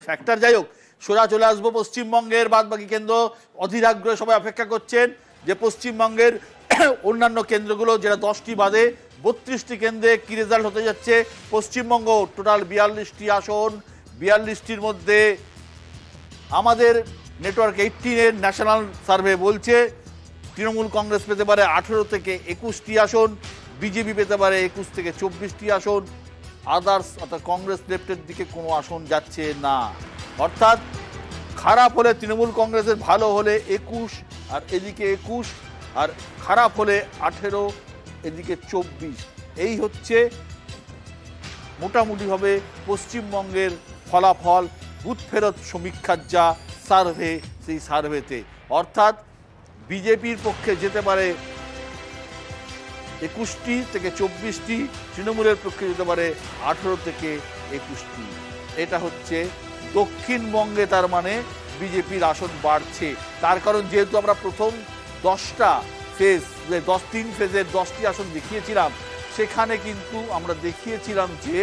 Factor. যাই হোক, সোজা চলে আসবো পশ্চিমবঙ্গের বাদবাকি কেন্দ্র। অধীর আগ্রহে সবাই অপেক্ষা করছেন যে পশ্চিমবঙ্গের অন্যান্য কেন্দ্রগুলো, যেটা 10টি বাদে 32টি কেন্দ্রে কি রেজাল্ট হতে যাচ্ছে। পশ্চিমবঙ্গ টোটাল 42টি আসন, 42টির মধ্যে আমাদের নেটওয়ার্ক 18-এর ন্যাশনাল সার্ভে বলছে তৃণমূল কংগ্রেস পেতে পারে 18 থেকে 21টি আসন, বিজেপি পেতে পারে 21 থেকে 24টি আসন, আদার্স অর্থাৎ কংগ্রেস লেফটের দিকে কোনো আসন যাচ্ছে না। অর্থাৎ খারাপ হলে তৃণমূল কংগ্রেসের, ভালো হলে 21 আর এদিকে 21, আর খারাপ হলে 18 এদিকে 24। এই হচ্ছে মোটামুটিভাবে পশ্চিমবঙ্গের ফলাফল বুথ ফেরত সমীক্ষার যা সার্ভে, সেই সার্ভেতে। অর্থাৎ বিজেপির পক্ষে যেতে পারে 21টি থেকে 24টি, তৃণমূলের পক্ষে যেতে পারে 18 থেকে 21টি। এটা হচ্ছে দক্ষিণবঙ্গে, তার মানে বিজেপির আসন বাড়ছে। তার কারণ যেহেতু আমরা প্রথম 10টা ফেজ, 3 ফেজের 10টি আসন দেখিয়েছিলাম, সেখানে কিন্তু আমরা দেখিয়েছিলাম যে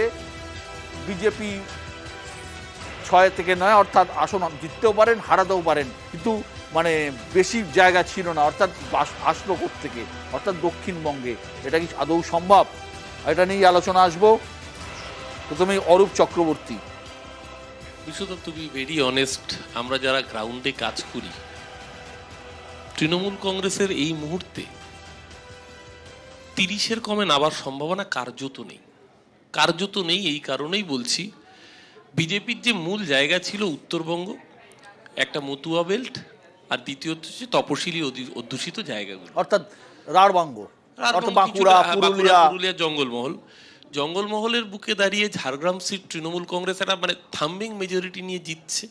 বিজেপি 6 থেকে 9 অর্থাৎ আসন জিততেও পারেন, হারাতেও পারেন, কিন্তু মানে বেশি জায়গা ছিল না। অর্থাৎ আসলো থেকে, অর্থাৎ দক্ষিণবঙ্গে। এটা কি আদৌ সম্ভব? এটা নিয়ে আলোচনা আসবো। প্রথমেই অরূপ চক্রবর্তী। বিশ্বদা, টু বি ভেরি অনেস্ট, আমরা যারা গ্রাউন্ডে কাজ করি, তৃণমূল কংগ্রেসের এই মুহূর্তে 30-এর কমে নামার সম্ভাবনা কার্যত নেই। কার্যত নেই এই কারণেই বলছি, বিজেপির যে মূল জায়গা ছিল উত্তরবঙ্গ, একটা মতুয়া বেল্ট, আর দ্বিতীয়ত হচ্ছে তপশিলি অধ্যুষিত জায়গাগুলো, অর্থাৎ রাঢ়বাঙ্গ, বাঁকুড়া, পুরুলিয়া, জঙ্গলমহলের বুকে দাঁড়িয়ে ঝাড়গ্রাম সিট তৃণমূল কংগ্রেস একটা মানে থাম্বিং মেজরিটি নিয়ে জিতছে।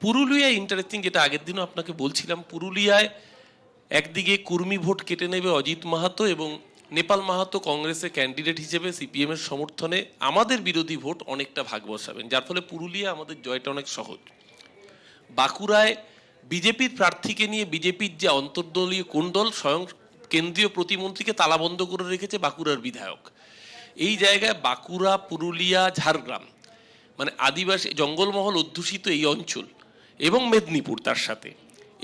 পুরুলিয়ায় ইন্টারেস্টিং, যেটা আগের দিনও আপনাকে বলছিলাম, পুরুলিয়ায় একদিকে কুর্মী ভোট কেটে নেবে অজিত মাহাতো এবং নেপাল মাহাতো কংগ্রেসের ক্যান্ডিডেট হিসেবে সিপিএম এর সমর্থনে আমাদের বিরোধী ভোট অনেকটা ভাগ বসাবেন, যার ফলে পুরুলিয়া আমাদের জয়টা অনেক সহজ। বাঁকুড়ায় বিজেপির প্রার্থীকে নিয়ে বিজেপির যে অন্তর্দলীয় কোন্দল, স্বয়ং কেন্দ্রীয় প্রতিমন্ত্রীকে তালাবন্ধ করে রেখেছে বাঁকুড়ার বিধায়ক। এই জায়গায় বাঁকুড়া, পুরুলিয়া, ঝাড়গ্রাম, মানে আদিবাসী জঙ্গলমহল অধ্যুষিত এই অঞ্চল, এবং মেদিনীপুর তার সাথে,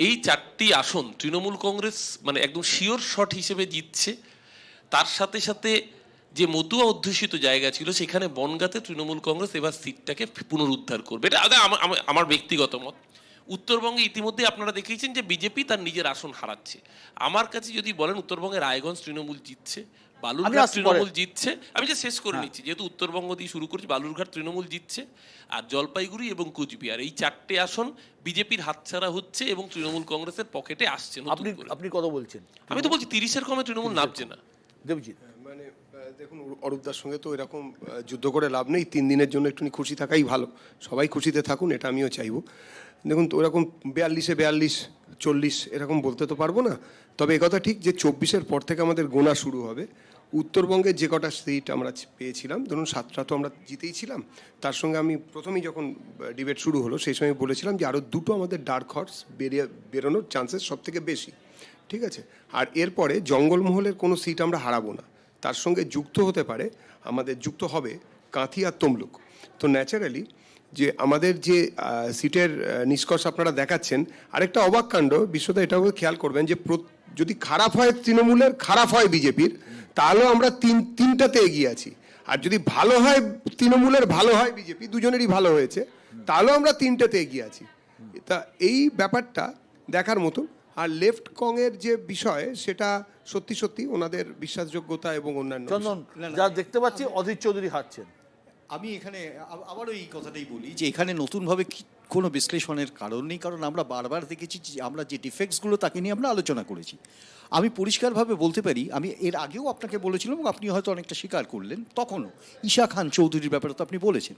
এই 4টি আসন তৃণমূল কংগ্রেস মানে একদম শিওর শট হিসেবে জিতছে। তার সাথে সাথে যে মতুয়া অধ্যুষিত জায়গা ছিল, সেখানে বনগাঁতে তৃণমূল কংগ্রেস এবার সিটটাকে পুনরুদ্ধার করবে। এটা আমার ব্যক্তিগত মত। উত্তরবঙ্গে ইতিমধ্যে আপনারা দেখেছেন যে বিজেপি তার নিজের আসন হারাচ্ছে। আমার কাছে যদি বলেন, উত্তরবঙ্গে রায়গঞ্জ তৃণমূল জিতছে, বালুরঘাট তৃণমূল জিতছে। আমি যে শেষ করে নিচ্ছি, যেহেতু উত্তরবঙ্গ দিয়ে শুরু করছি, বালুরঘাট তৃণমূল জিতছে, আর জলপাইগুড়ি এবং কোচবিহার, এই 4টে আসন বিজেপির হাতছাড়া হচ্ছে এবং তৃণমূল কংগ্রেসের পকেটে আসছে। আপনি কত বলছেন? আমি তো বলছি 30-এর কমে তৃণমূল নামছে না। দেবজিৎ, মানে দেখুন, অরূপদার সঙ্গে তো এরকম যুদ্ধ করে লাভ নেই। 3 দিনের জন্য একটু খুশি থাকাই ভালো, সবাই খুশিতে থাকুন, এটা আমিও চাইবো। দেখুন, তো ওরকম 42-এ 42, 40 এরকম বলতে তো পারবো না। তবে একথা ঠিক যে 24-এর পর থেকে আমাদের গোনা শুরু হবে। উত্তরবঙ্গে যে কটা সিট আমরা পেয়েছিলাম, ধরুন 7টা তো আমরা জিতেই ছিলাম। তার সঙ্গে আমি প্রথমেই যখন ডিবেট শুরু হলো, সেই সময় বলেছিলাম যে আরও 2টো আমাদের ডার্ক হর্স বেরোনোর চান্সেস সব থেকে বেশি, ঠিক আছে। আর এরপরে জঙ্গলমহলের কোনো সিট আমরা হারাবো না। তার সঙ্গে যুক্ত হতে পারে, আমাদের যুক্ত হবে কাঁথি আর তমলুক। তো ন্যাচারালি যে আমাদের যে সিটের নিষ্কর্ষ আপনারা দেখাচ্ছেন, আরেকটা অবাক কাণ্ড, বিশ্বদা এটাও খেয়াল করবেন যে যদি খারাপ হয় তৃণমূলের, খারাপ হয় বিজেপির, তাহলেও আমরা তিনটাতে এগিয়ে আছি। আর যদি ভালো হয় তৃণমূলের, ভালো হয় বিজেপি, দুজনেরই ভালো হয়েছে, তাহলেও আমরা 3টেতে এগিয়ে আছি। তা এই ব্যাপারটা দেখার মতো। আর লেফট কংয়ের যে বিষয়, সেটা সত্যি সত্যি ওনাদের বিশ্বাসযোগ্যতা এবং অন্যান্য। চন্দন, যা দেখতে পাচ্ছি অধীর চৌধুরী হারছেন। আমি এখানে আবারও এই কথাটাই বলি যে এখানে নতুনভাবে কোনো বিশ্লেষণের কারণ নেই, কারণ আমরা বারবার দেখেছি যে আমরা যে ডিফেক্টসগুলো তাকে নিয়ে আমরা আলোচনা করেছি। আমি পরিষ্কারভাবে বলতে পারি, আমি এর আগেও আপনাকে বলেছিলাম এবং আপনি হয়তো অনেকটা স্বীকার করলেন, তখনও ঈশা খান চৌধুরীর ব্যাপারে তো আপনি বলেছেন।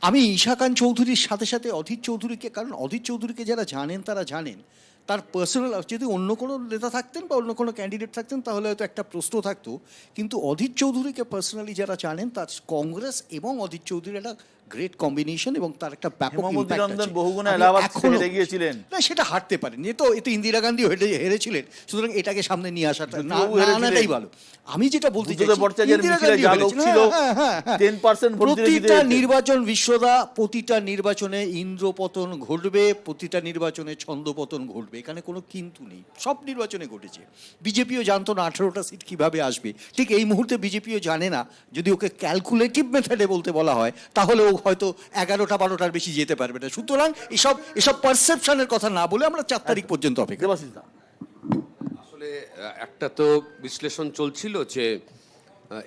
আমি ঈশা খান চৌধুরীর সাথে সাথে অধীর চৌধুরীকে, কারণ অধীর চৌধুরীকে যারা জানেন তারা জানেন তার পার্সোনাল, যদি অন্য কোনো নেতা থাকতেন বা অন্য কোনো ক্যান্ডিডেট থাকতেন তাহলে হয়তো একটা প্রশ্ন থাকতো, কিন্তু অধীর চৌধুরীকে পার্সোনালি যারা জানেন, তার কংগ্রেস এবং অধীর চৌধুরীর একটা গ্রেট কম্বিনেশন এবং তার একটা ব্যাপক হেমমতি impact নন্দন আছে। বহুগুণে আমি এলাহাবাদ এখনো- হেরে গিয়েছিলেন। না, সেটা হারতে পারেনি, এ তো ইন্দিরা গান্ধী হেরেছিলেন, সুতরাং এটাকে সামনে নিয়ে আসাটা না জ্যোতিবাবু হেরেছিলেন। আনাটাই ভালো। আমি যেটা বলতে বুদ্ধদেব চাইছি, ভট্টাচার্যের ইন্দিরা মিছিলে গান্ধীও যা লোক হেরেছিলেন। ছিল, হ্যাঁ, হ্যাঁ, হ্যাঁ। 10% ভোট দিলে জিতে প্রতিটা যেতেন। নির্বাচন বিশ্বদা, প্রতিটা নির্বাচনে ইন্দ্রপতন ঘটবে, প্রতিটা নির্বাচনে ছন্দপতন ঘটবে, এখানে কোনো কিন্তু নেই, সব নির্বাচনে ঘটেছে। বিজেপিও জানতো না 18টা সিট কিভাবে আসবে, ঠিক এই মুহূর্তে বিজেপিও জানে না। যদি ওকে ক্যালকুলেটিভ মেথডে বলতে বলা হয় তাহলে ও হয়তো 11টা 12টার বেশি যেতে পারবে না। সুতরাং এসব পারসেপশনের কথা না বলে আমরা 4 তারিখ পর্যন্ত অপেক্ষা। দেবাশিস দা, আসলে একটা তো বিশ্লেষণ চলছিল যে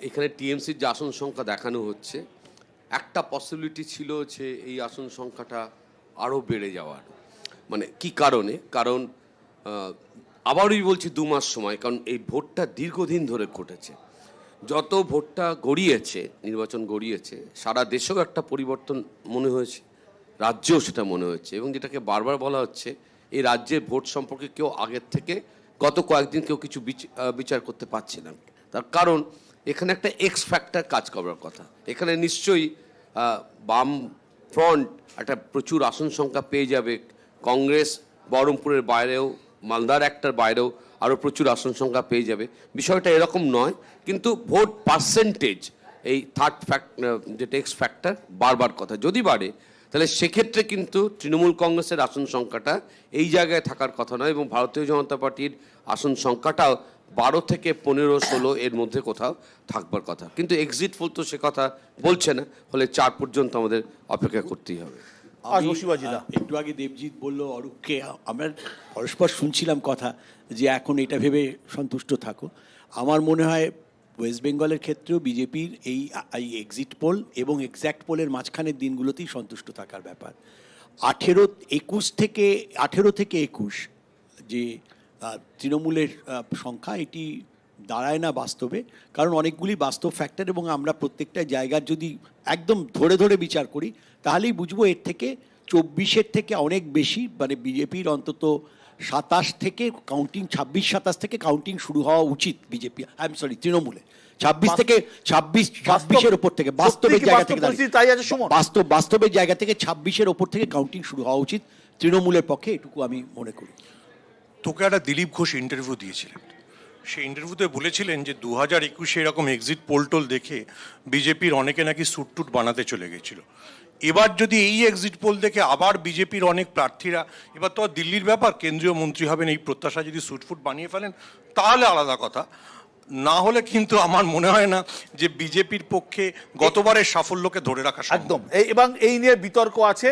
এখানে টিএমসির যে আসন সংখ্যা দেখানো হচ্ছে, একটা পসিবিলিটি ছিল যে এই আসন সংখ্যাটা আরও বেড়ে যাওয়ার। মানে কি কারণে? কারণ আবারই বলছি 2 মাস সময়, কারণ এই ভোটটা দীর্ঘদিন ধরে ঘটেছে। যত ভোটটা গড়িয়েছে, নির্বাচন গড়িয়েছে, সারা দেশেও একটা পরিবর্তন মনে হয়েছে, রাজ্যেও সেটা মনে হচ্ছে। এবং যেটাকে বারবার বলা হচ্ছে, এই রাজ্যের ভোট সম্পর্কে কেউ আগের থেকে গত কয়েকদিন কেউ কিছু বিচার করতে পারছে না। তার কারণ এখানে একটা এক্স ফ্যাক্টর কাজ করার কথা। এখানে নিশ্চয়ই বাম ফ্রন্ট একটা প্রচুর আসন সংখ্যা পেয়ে যাবে। কংগ্রেস বহরমপুরের বাইরেও, মালদার একটার বাইরেও আরও প্রচুর আসন সংখ্যা পেয়ে যাবে। বিষয়টা এরকম নয়, কিন্তু ভোট পার্সেন্টেজ, এই থার্ড যেটা এক্স ফ্যাক্টর বারবার কথা যদি বাড়ে, তাহলে সেক্ষেত্রে কিন্তু তৃণমূল কংগ্রেসের আসন সংখ্যাটা এই জায়গায় থাকার কথা নয়, এবং ভারতীয় জনতা পার্টির আসন সংখ্যাটাও 12 থেকে 15-16 এর মধ্যে কোথাও থাকবার কথা। কিন্তু এক্সিট পোল তো সে কথা বলছে না, ফলে 4 পর্যন্ত আমাদের অপেক্ষা করতেই হবে। আসবো শিবাজি দা। একটু আগে দেবজিৎ বলল অরূপকে, আমরা পরস্পর শুনছিলাম কথা যে এখন এটা ভেবে সন্তুষ্ট থাকো। আমার মনে হয় ওয়েস্ট বেঙ্গলের ক্ষেত্রেও বিজেপির এই এক্সিট পোল এবং এক্স্যাক্ট পোলের মাঝখানের দিনগুলোতেই সন্তুষ্ট থাকার ব্যাপার। 18 থেকে 21 যে তৃণমূলের সংখ্যা, এটি দাঁড়ায় না বাস্তবে, কারণ অনেকগুলি বাস্তব ফ্যাক্টর, এবং আমরা প্রত্যেকটা জায়গার যদি একদম ধরে ধরে বিচার করি তাহলেই বুঝবো এর থেকে 24-এর থেকে অনেক বেশি, মানে বিজেপির অন্তত 27 থেকে কাউন্টিং, 26-27 থেকে কাউন্টিং শুরু হওয়া উচিত বিজেপি, তৃণমূলে 26-এর ওপর থেকে, বাস্তবের জায়গা থেকে তাই আছে সুমন। বাস্তবের জায়গা থেকে 26-এর ওপর থেকে কাউন্টিং শুরু হওয়া উচিত তৃণমূলের পক্ষে, এটুকু আমি মনে করি। তোকে একটা দিলীপ ঘোষ ইন্টারভিউ দিয়েছিলেন, সেই ইন্টারভিউতে বলেছিলেন যে 2021 এরকম এক্সিট পোল দেখে বিজেপির অনেকে নাকি সুটটুট বানাতে চলে গেছিল। এবার যদি এই এক্সিট পোল দেখে আবার বিজেপির অনেক প্রার্থীরা, এবার তো আর দিল্লির ব্যাপার, কেন্দ্রীয় মন্ত্রী হবেন এই প্রত্যাশা যদি সুটফুট বানিয়ে ফেলেন তাহলে আলাদা কথা, না হলে কিন্তু আমার মনে হয় না যে বিজেপির পক্ষে গতবারের সাফল্যকে ধরে রাখা সম্ভব। একদম, এবং এই নিয়ে বিতর্ক আছে।